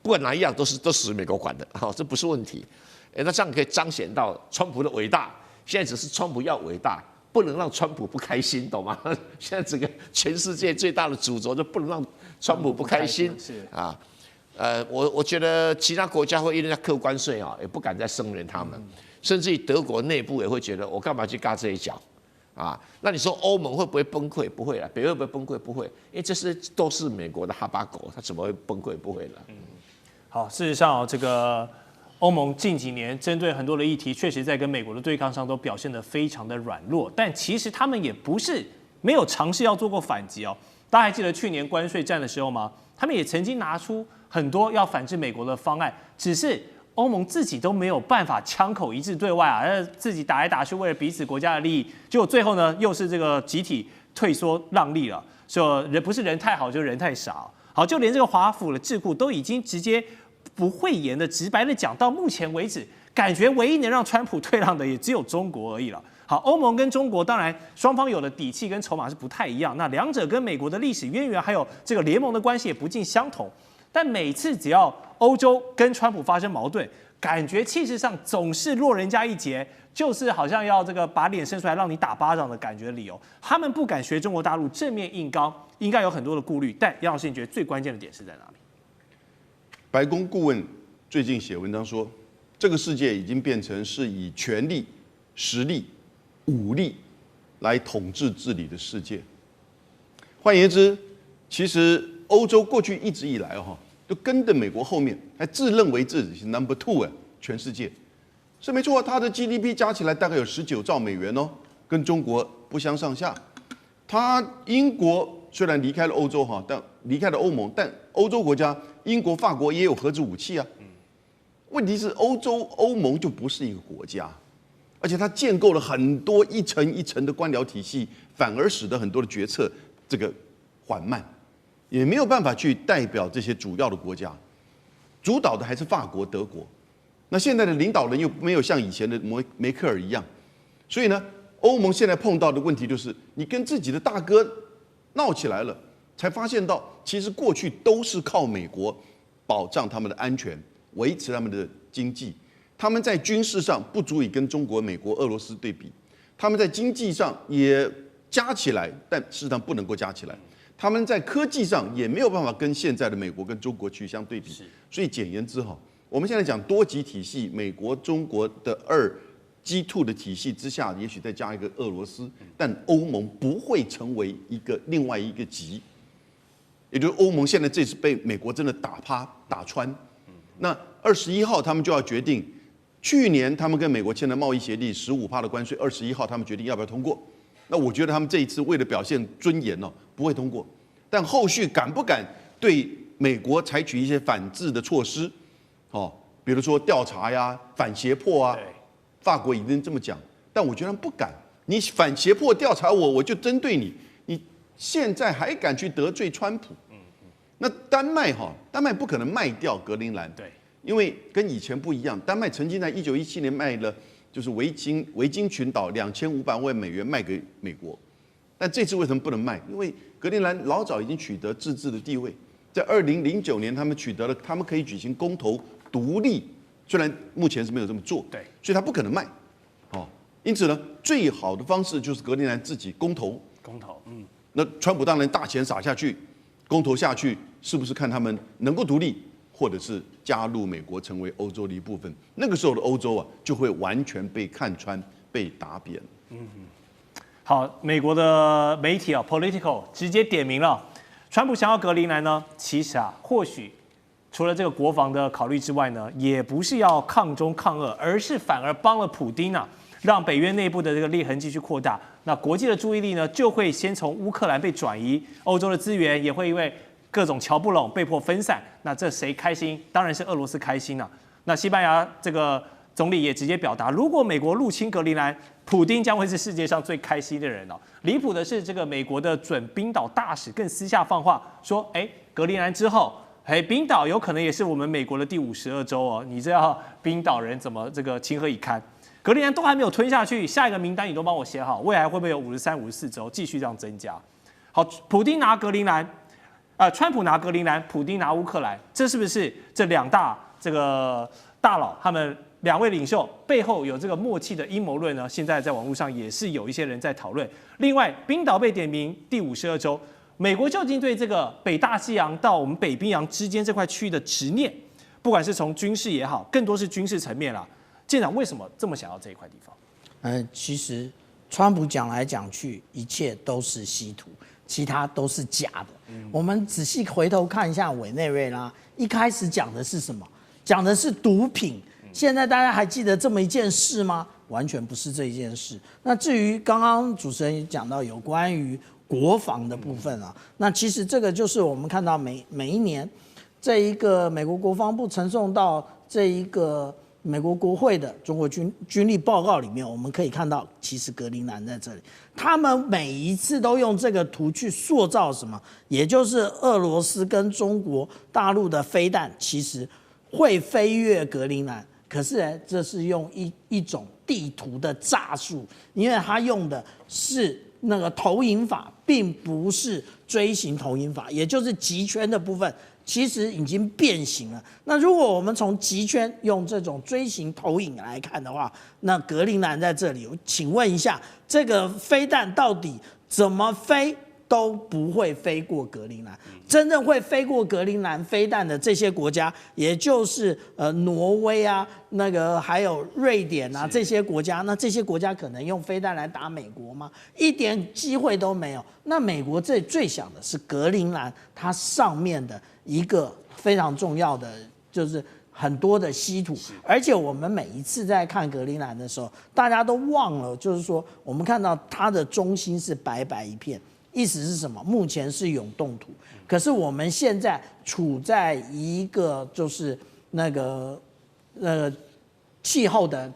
不管哪一样都属于美国管的，这不是问题。那这样可以彰显到川普的伟大。现在只是川普要伟大，不能让川普不开心，懂吗？现在整个全世界最大的主轴就不能让川普不开心，我觉得其他国家会因为课关税也不敢再声援他们，甚至于德国内部也会觉得我干嘛去嘎这一脚那你说欧盟会不会崩溃？不会啦。北约会不会崩溃？不会，因为都是美国的哈巴狗，它怎么会崩溃？不会了。好，事实上这个欧盟近几年针对很多的议题，确实在跟美国的对抗上都表现得非常的软弱，但其实他们也不是没有尝试要做过反击哦。大家还记得去年关税战的时候吗？他们也曾经拿出很多要反制美国的方案，只是欧盟自己都没有办法枪口一致对外自己打来打去，为了彼此国家的利益，结果最后呢又是这个集体退缩让利了，说不是人太好，就是人太傻。好，就连这个华府的智库都已经直接不讳言的直白的讲，到目前为止，感觉唯一能让川普退让的也只有中国而已了。好，欧盟跟中国当然双方有的底气跟筹码是不太一样，那两者跟美国的历史渊源还有这个联盟的关系也不尽相同。但每次只要欧洲跟川普发生矛盾，感觉气势上总是落人家一截，就是好像要这个把脸伸出来让你打巴掌的感觉理由。他们不敢学中国大陆正面硬刚，应该有很多的顾虑。但杨老师，你觉得最关键的点是在哪里？白宫顾问最近写文章说，这个世界已经变成是以权力、实力、武力来统治治理的世界。换言之，其实欧洲过去一直以来就跟着美国后面，还自认为自己是 number 2全世界是没错，它的 GDP 加起来大概有19兆美元跟中国不相上下。英国虽然离开了欧洲但离开了欧盟，但欧洲国家英国、法国也有核子武器啊。问题是欧盟就不是一个国家，而且它建构了很多一层一层的官僚体系，反而使得很多的决策这个缓慢，也没有办法去代表这些主要的国家。主导的还是法国、德国。那现在的领导人又没有像以前的梅克尔一样，所以呢，欧盟现在碰到的问题就是，你跟自己的大哥闹起来了，才发现到其实过去都是靠美国保障他们的安全，维持他们的经济。他们在军事上不足以跟中国、美国、俄罗斯对比，他们在经济上也加起来，但事实上不能够加起来。他们在科技上也没有办法跟现在的美国跟中国去相对比。所以简言之我们现在讲多极体系，美国、中国的2G2的体系之下，也许再加一个俄罗斯，但欧盟不会成为另外一个极。也就是欧盟现在这次被美国真的打趴打穿。那21号他们就要决定去年他们跟美国签的贸易协定15%的关税，21号他们决定要不要通过。那我觉得他们这一次为了表现尊严哦，不会通过。但后续敢不敢对美国采取一些反制的措施？哦，比如说调查呀、反胁迫啊，法国已经这么讲，但我觉得他们不敢。你反胁迫调查我，我就针对你。你现在还敢去得罪川普？那丹麦不可能卖掉格陵兰，对，因为跟以前不一样。丹麦曾经在1917年卖了就是维京群岛2500万美元卖给美国，但这次为什么不能卖？因为格陵兰老早已经取得自治的地位，在2009年他们取得了，他们可以举行公投独立，虽然目前是没有这么做，对，所以他不可能卖，哦，因此呢，最好的方式就是格陵兰自己公投，那川普当然大钱撒下去，公投下去，是不是看他们能够独立，或者是加入美国成为欧洲的一部分？那个时候的欧洲啊，就会完全被看穿、被打扁。好，美国的媒体啊 ，Political 直接点名了，川普想要格陵兰呢，其实啊，或许除了这个国防的考虑之外呢，也不是要抗中抗俄，而是反而帮了普丁啊，让北约内部的这个裂痕继续扩大。那国际的注意力呢，就会先从乌克兰被转移，欧洲的资源也会因为各种瞧不拢被迫分散。那这谁开心？当然是俄罗斯开心啊。那西班牙这个总理也直接表达，如果美国入侵格陵兰，普丁将会是世界上最开心的人哦。离谱的是，这个美国的准冰岛大使更私下放话说，格陵兰之后，冰岛有可能也是我们美国的第52州哦。你这样冰岛人怎么这个情何以堪？格陵兰都还没有吞下去，下一个名单你都帮我写好，未来会不会有53、54州继续这样增加？好，普丁拿格陵兰，川普拿格陵兰，普丁拿乌克兰，这是不是这两大这个大佬他们两位领袖背后有这个默契的阴谋论呢？现在在网络上也是有一些人在讨论。另外，冰岛被点名第52州，美国究竟对这个北大西洋到我们北冰洋之间这块区域的执念，不管是从军事也好，更多是军事层面啦。舰长为什么这么想要这一块地方？其实川普讲来讲去，一切都是稀土，其他都是假的。我们仔细回头看一下委内瑞拉，一开始讲的是什么？讲的是毒品。现在大家还记得这么一件事吗？完全不是这一件事。那至于刚刚主持人也讲到有关于国防的部分啊，那其实这个就是我们看到每一年这一个美国国防部呈送到这一个美国国会的中国军力报告里面，我们可以看到，其实格陵兰在这里，他们每一次都用这个图去塑造什么，也就是俄罗斯跟中国大陆的飞弹其实会飞越格陵兰。可是呢，这是用一种地图的诈术，因为它用的是那个投影法，并不是锥形投影法，也就是极圈的部分，其实已经变形了。那如果我们从极圈用这种锥形投影来看的话，那格陵兰在这里，请问一下，这个飞弹到底怎么飞都不会飞过格陵兰。真正会飞过格陵兰飞弹的这些国家，也就是挪威啊，那个还有瑞典啊这些国家，那这些国家可能用飞弹来打美国吗？一点机会都没有。那美国最想的是格陵兰，它上面的一个非常重要的就是很多的稀土，而且我们每一次在看格陵兰的时候，大家都忘了，就是说我们看到它的中心是白白一片。意思是什么？目前是永冻土，可是我们现在处在一个就是那个气候的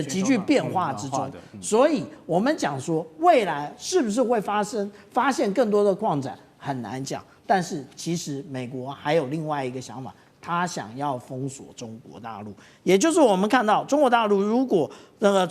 急剧变化之中，所以我们讲说未来是不是会发现更多的矿产很难讲。但是其实美国还有另外一个想法，他想要封锁中国大陆，也就是我们看到中国大陆如果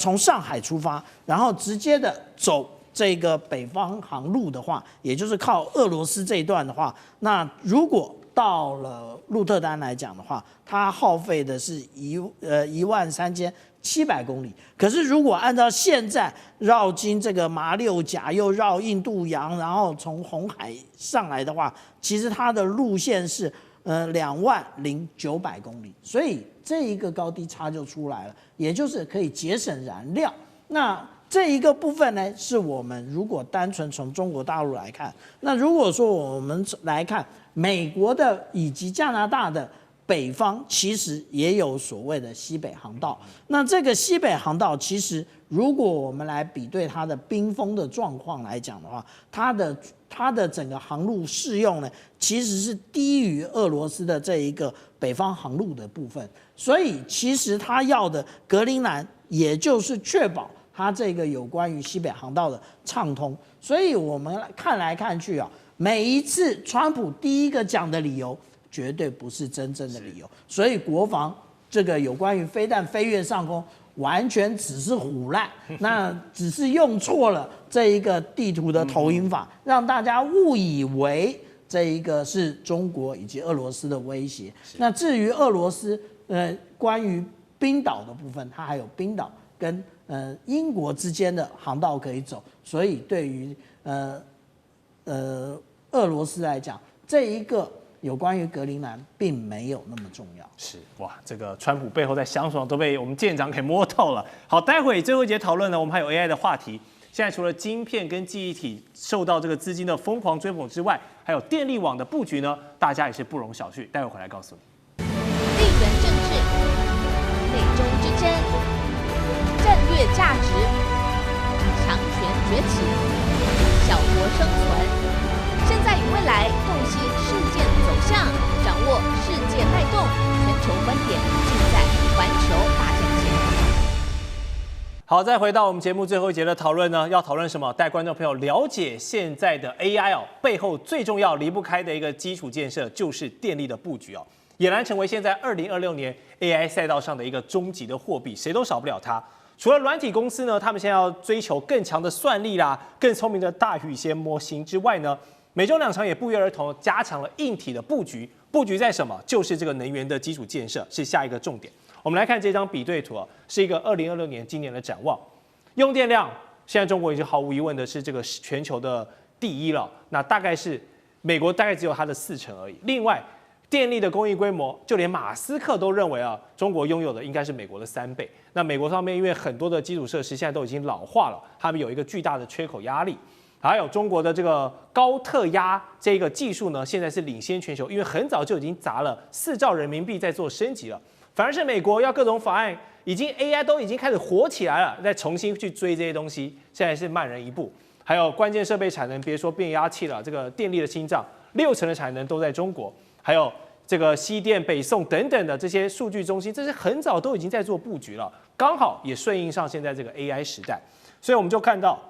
从上海出发，然后直接的走这个北方航路的话，也就是靠俄罗斯这一段的话，那如果到了鹿特丹来讲的话，它耗费的是13700公里。可是如果按照现在绕经这个马六甲，又绕印度洋，然后从红海上来的话，其实它的路线是20900公里。所以这一个高低差就出来了，也就是可以节省燃料。那这一个部分呢，是我们如果单纯从中国大陆来看，那如果说我们来看美国的以及加拿大的北方其实也有所谓的西北航道。那这个西北航道，其实如果我们来比对它的冰封的状况来讲的话，它的整个航路适用呢，其实是低于俄罗斯的这一个北方航路的部分。所以其实它要的格陵兰，也就是确保它这个有关于西北航道的畅通。所以我们看来看去啊，每一次川普第一个讲的理由，绝对不是真正的理由。所以国防这个有关于飞弹飞越上空，完全只是唬烂，那只是用错了这一个地图的投影法，让大家误以为这一个是中国以及俄罗斯的威胁。那至于俄罗斯，关于冰岛的部分，它还有冰岛跟英国之间的航道可以走，所以对于俄罗斯来讲，这一个有关于格陵兰并没有那么重要。是哇，这个川普背后在想什么都被我们舰长给摸透了。好，待会最后一节讨论呢，我们还有 AI 的话题。现在除了晶片跟记忆体受到这个资金的疯狂追捧之外，还有电力网的布局呢，大家也是不容小觑。待会回来告诉你。地缘政治、美中之争、战略价值、强权崛起、小国生存。现在与未来洞悉事件走向，掌握世界脉动，全球观点尽在环球大战线。好，再回到我们节目最后一节的讨论呢，要讨论什么？带观众朋友了解现在的 AI 哦，背后最重要离不开的一个基础建设就是电力的布局哦，俨然成为现在2026年 AI 赛道上的一个终极的货币，谁都少不了它。除了软体公司呢，他们现在要追求更强的算力啦，更聪明的大语言模型之外呢，美中两强也不约而同加强了硬体的布局。布局在什么？就是这个能源的基础建设是下一个重点。我们来看这张比对图啊，是一个2026年今年的展望。用电量，现在中国已经毫无疑问的是这个全球的第一了。那大概是美国大概只有它的40%而已。另外，电力的供应规模，就连马斯克都认为啊，中国拥有的应该是美国的3倍。那美国方面因为很多的基础设施现在都已经老化了，他们有一个巨大的缺口压力。还有中国的这个高特压这个技术呢，现在是领先全球，因为很早就已经砸了4兆人民币在做升级了。反而是美国要各种法案，已经 AI 都已经开始火起来了，再重新去追这些东西，现在是慢人一步。还有关键设备产能，别说变压器了，这个电力的心脏，60%的产能都在中国。还有这个西电、北送等等的这些数据中心，这是很早都已经在做布局了，刚好也顺应上现在这个 AI 时代。所以我们就看到，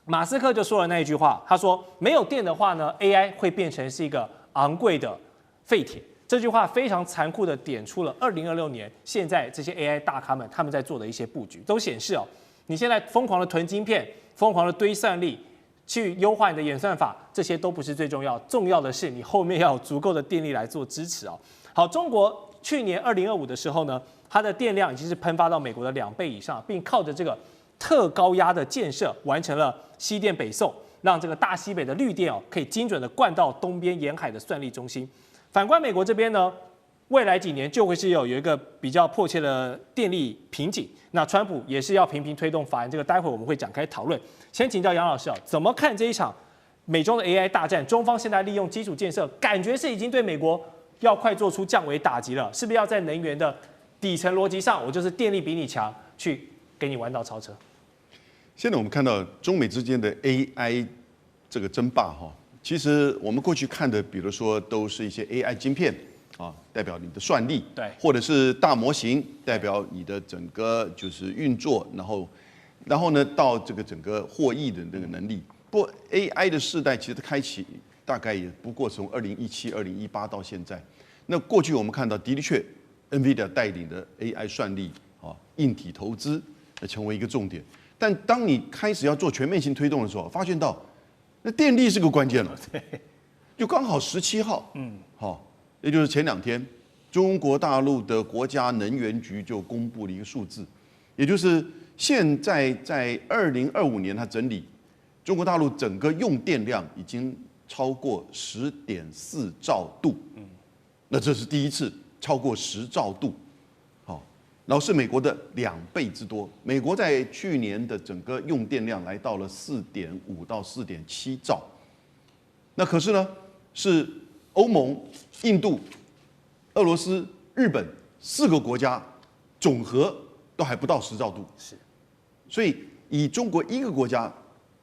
马斯克就说了那一句话，他说没有电的话呢 ，AI 会变成是一个昂贵的废铁。这句话非常残酷的点出了2026年现在这些 AI 大咖们他们在做的一些布局，都显示哦，你现在疯狂的囤晶片，疯狂的堆算力，去优化你的演算法，这些都不是最重要，重要的是你后面要有足够的电力来做支持哦。好，中国去年2025的时候呢，它的电量已经是喷发到美国的2倍以上，并靠着这个特高压的建设完成了西电北送，让这个大西北的绿电哦可以精准的灌到东边沿海的算力中心。反观美国这边呢，未来几年就会是有一个比较迫切的电力瓶颈。那川普也是要频频推动法案，这个待会我们会展开讨论。先请教杨老师啊，怎么看这一场美中的 AI 大战？中方现在利用基础建设，感觉是已经对美国要快做出降维打击了，是不是要在能源的底层逻辑上，我就是电力比你强，去给你弯道超车？现在我们看到中美之间的 AI 这个争霸哈。其实我们过去看的，比如说都是一些 AI 晶片啊，代表你的算力，对，或者是大模型，代表你的整个就是运作，然后呢到这个整个获益的那个能力。不过 AI 的世代其实开启大概也不过从2017、2018到现在。那过去我们看到的确 NVIDIA 带领的 AI 算力啊，硬体投资成为一个重点。但当你开始要做全面性推动的时候，发现到那电力是个关键了，就刚好17号，好，也就是前2天，中国大陆的国家能源局就公布了一个数字，也就是现在在2025年，它整理中国大陆整个用电量已经超过10.4兆度，那这是第一次超过10兆度，好，然后是美国的2倍之多。美国在去年的整个用电量来到了4.5到4.7兆，那可是呢，是欧盟、印度俄罗斯、日本4个国家总和都还不到10兆度。是，所以以中国一个国家，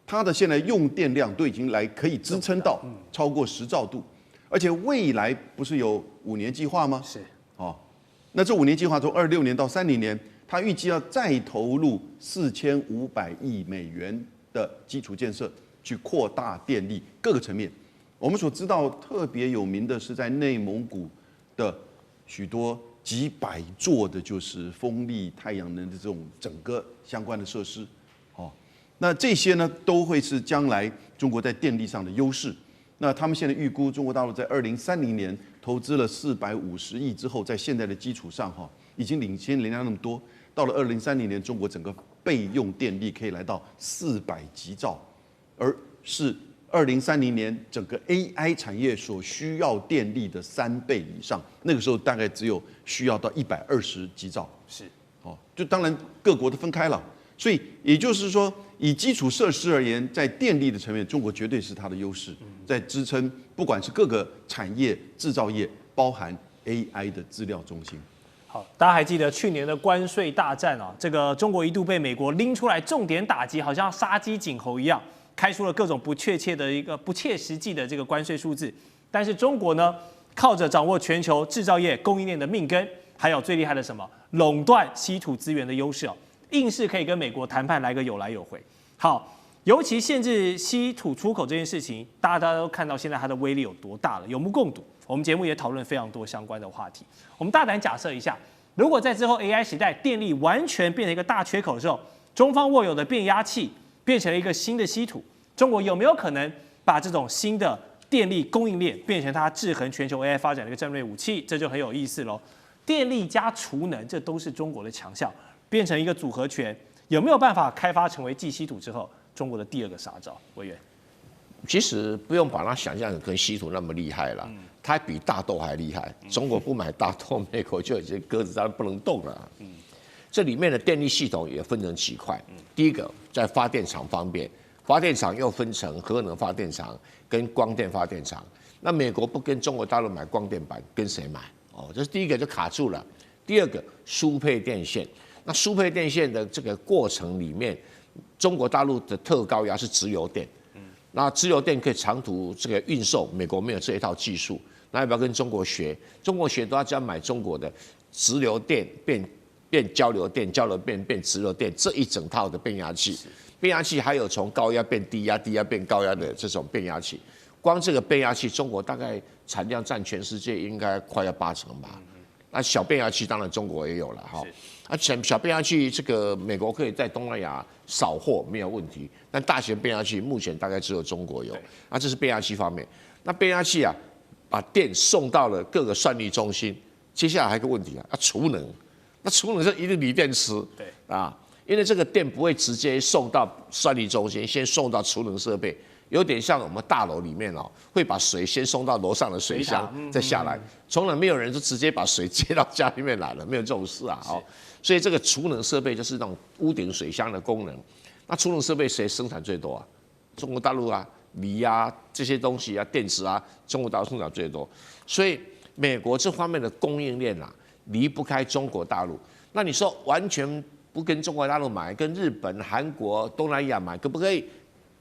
它的现在用电量都已经可以支撑到超过10兆度，而且未来不是有5年计划吗？是，哦，那这5年计划从26年到30年，它预计要再投入4500亿美元的基础建设，去扩大电力各个层面。我们所知道特别有名的是在内蒙古的许多几百座的，就是风力、太阳能的这种整个相关的设施。哦，那这些呢，都会是将来中国在电力上的优势。那他们现在预估，中国大陆在2030年投资了450亿之后，在现在的基础上，已经领先人家那么多。到了2030年，中国整个备用电力可以来到400吉兆，而是2030年整个 AI 产业所需要电力的3倍以上。那个时候大概只有需要到120吉兆。是，哦，就当然各国都分开了。所以也就是说，以基础设施而言，在电力的层面，中国绝对是它的优势，在支撑不管是各个产业、制造业，包含 AI 的资料中心。好，大家还记得去年的关税大战啊？这个中国一度被美国拎出来重点打击，好像杀鸡儆猴一样，开出了各种不切实际的这个关税数字。但是中国呢，靠着掌握全球制造业供应链的命根，还有最厉害的什么垄断稀土资源的优势哦，硬是可以跟美国谈判来个有来有回。好，尤其限制稀土出口这件事情，大家都看到现在它的威力有多大了，有目共睹。我们节目也讨论非常多相关的话题。我们大胆假设一下，如果在之后 AI 时代电力完全变成一个大缺口的时候，中方握有的变压器变成了一个新的稀土，中国有没有可能把这种新的电力供应链变成它制衡全球 AI 发展的一个战略武器？这就很有意思喽。电力加储能，这都是中国的强项，变成一个组合拳，有没有办法开发成为继稀土之后中国的第2个杀招？委员，其实不用把它想象跟稀土那么厉害了，它比大豆还厉害。中国不买大豆，美国就已经鸽子上不能动了。这里面的电力系统也分成几块。第一个在发电厂方面，发电厂又分成核能发电厂跟光电发电厂。那美国不跟中国大陆买光电板，跟谁买？哦，这是第一个就卡住了。第2个输配电线，那输配电线的这个过程里面，中国大陆的特高压是直流电。那直流电可以长途这个运售，美国没有这一套技术，那要不要跟中国学？中国学都要只要买中国的直流电变交流电，交流电变直流电这一整套的变压器。变压器还有从高压变低压，低压变高压的这种变压器。光这个变压器，中国大概产量占全世界应该快要80%吧。那小变压器当然中国也有了哈。小变压器这个美国可以在东南亚扫货没有问题，但大型变压器目前大概只有中国有。那这是变压器方面。那变压器啊，把电送到了各个算力中心，接下来还有一个问题啊，储能。那储能是一定锂电池，对啊，因为这个电不会直接送到算力中心，先送到储能设备。有点像我们大楼里面哦，会把水先送到楼上的水箱，再下来。从来没有人就直接把水接到家里面来了，没有这种事啊！哦，所以这个储能设备就是那种屋顶水箱的功能。那储能设备谁生产最多啊？中国大陆啊，锂啊这些东西啊，电池啊，中国大陆生产最多。所以美国这方面的供应链啊，离不开中国大陆。那你说完全不跟中国大陆买，跟日本、韩国、东南亚买，可不可以？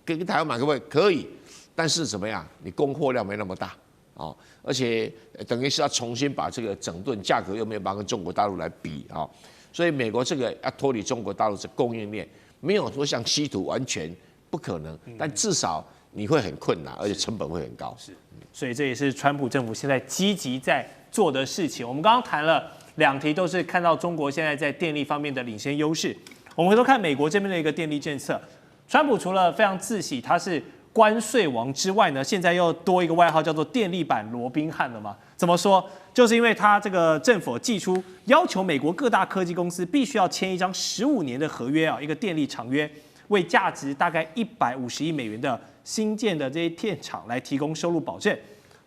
跟台湾买可不可以？可以，但是怎么样？你供货量没那么大哦，而且等于是要重新把这个整顿，价格又没有办法跟中国大陆来比啊，所以美国这个要脱离中国大陆的供应链，没有说像稀土完全不可能，但至少你会很困难，而且成本会很高。是，所以这也是川普政府现在积极在做的事情。我们刚刚谈了2题，都是看到中国现在在电力方面的领先优势。我们回头看美国这边的一个电力政策。川普除了非常自喜他是关税王之外呢，现在又多一个外号叫做电力版罗宾汉了嘛？怎么说？就是因为他这个政府寄出要求美国各大科技公司必须要签一张15年的合约啊，一个电力长约，为价值大概150亿美元的新建的这些电厂来提供收入保证。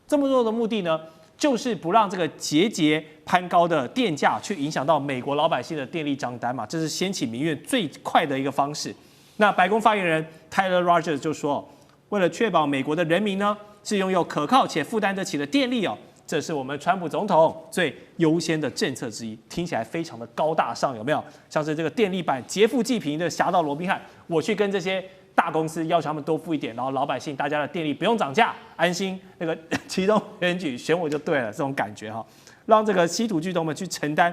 这么做的目的呢，就是不让这个节节攀高的电价去影响到美国老百姓的电力账单嘛，这是掀起民怨最快的一个方式。那白宫发言人 Tyler Rogers 就说，为了确保美国的人民呢是拥有可靠且负担得起的电力哦，这是我们川普总统最优先的政策之一，听起来非常的高大上，有没有？像是这个电力版劫富济贫的侠盗罗宾汉，我去跟这些大公司要求他们多付一点，然后老百姓大家的电力不用涨价，安心那个其中选举选我就对了，这种感觉哈，让这个稀土巨头们去承担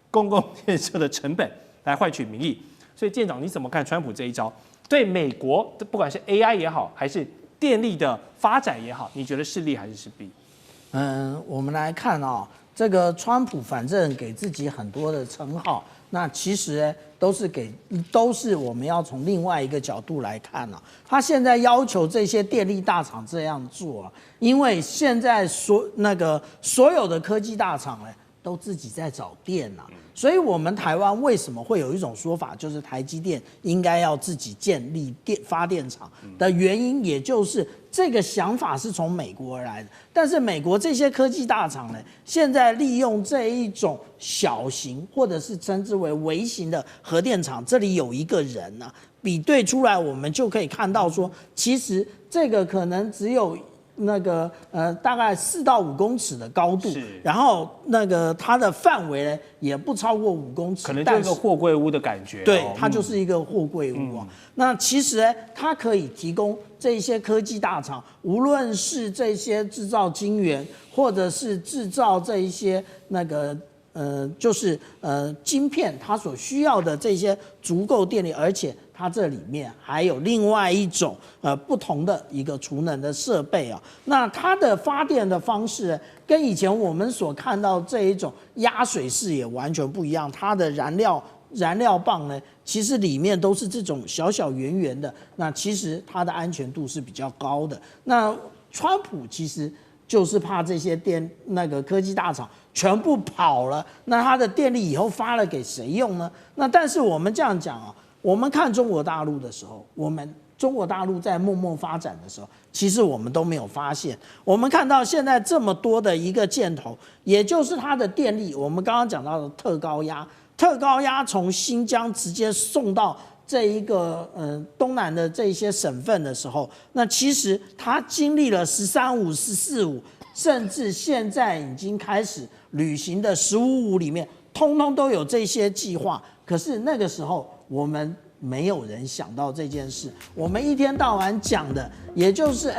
公共建设的成本来换取民意。所以舰长你怎么看川普这一招？对美国不管是 AI 也好，还是电力的发展也好，你觉得是利还是是弊？我们来看这个川普反正给自己很多的称号，那其实都是我们要从另外一个角度来看他现在要求这些电力大厂这样做因为现在所有的科技大厂都自己在找电所以我们台湾为什么会有一种说法，就是台积电应该要自己建立发电厂的原因，也就是这个想法是从美国而来的。但是美国这些科技大厂现在利用这一种小型或者是称之为微型的核电厂，这里有一个人比对出来，我们就可以看到说，其实这个可能只有大概4到5公尺的高度，然后它的范围也不超过5公尺，可能就是一个货柜屋的感觉。对，它就是一个货柜屋那其实它可以提供这些科技大厂，无论是这些制造晶圆，或者是制造这一些就是晶片，它所需要的这些足够电力，而且它这里面还有另外一种不同的一个储能的设备那它的发电的方式跟以前我们所看到这一种压水式也完全不一样，它的燃料棒其实里面都是这种小小圆圆的，那其实它的安全度是比较高的。那川普其实就是怕这些科技大厂全部跑了，那它的电力以后发了给谁用呢？那但是我们这样讲我们看中国大陆的时候，中国大陆在默默发展的时候，其实我们都没有发现。我们看到现在这么多的一个箭头，也就是它的电力，我们刚刚讲到的特高压从新疆直接送到这一个东南的这些省份的时候，那其实它经历了13-5、14-5，甚至现在已经开始履行的15-5里面，通通都有这些计划。可是那个时候我们没有人想到这件事，我们一天到晚讲的，也就是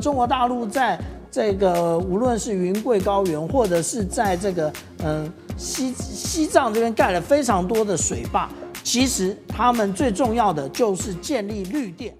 中国大陆在这个无论是云贵高原，或者是在这个西藏这边盖了非常多的水坝，其实他们最重要的就是建立绿电。